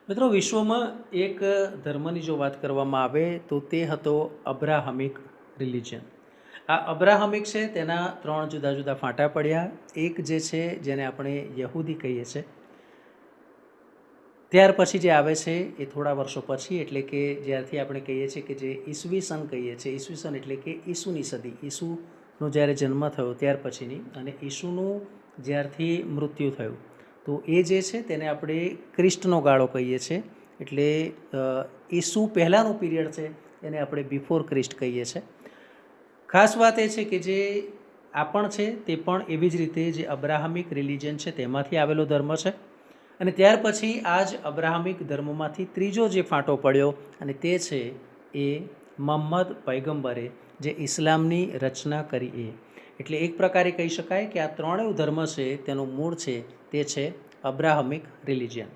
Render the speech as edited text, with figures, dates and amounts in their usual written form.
મિત્રો, વિશ્વમાં એક ધર્મની જો વાત કરવામાં આવે તો તે હતો અબ્રાહમિક રિલિજન. આ અબ્રાહમિક છે તેના 3 જુદા જુદા ફાંટા પડ્યા. એક જે છે જેને આપણે યહૂદી કહીએ છીએ, ત્યાર પછી જે આવે છે એ થોડા વર્ષો પછી, એટલે કે જ્યારથી આપણે કહીએ છીએ કે જે ઈસવીસન કહીએ છીએ, ઈસવીસન એટલે કે ઈસુની સદી, ઈસુનો જ્યારે જન્મ થયો ત્યાર પછીની, અને ઈસુનું જ્યારથી મૃત્યુ થયું તો એ જે છે તેને આપણે ક્રિસ્ટનો ગાળો કહીએ છીએ. એટલે ઈસુ પહેલાંનું પીરિયડ છે એને આપણે બિફોર ક્રિસ્ટ કહીએ છીએ. ખાસ વાત એ છે કે જે આ પણ છે તે પણ એવી જ રીતે જે અબ્રાહમિક રિલિજન છે તેમાંથી આવેલો ધર્મ છે. અને ત્યાર પછી આ જ અબ્રાહમિક ધર્મમાંથી ત્રીજો જે ફાંટો પડ્યો, અને તે છે એ મહમ્મદ પૈગંબરે જે ઇસ્લામની રચના કરી એ. એટલે એક પ્રકારે કહી શકાય કે આ ત્રણેય ધર્મ છે તેનું મૂળ છે તે છે અબ્રાહમિક રિલિજન.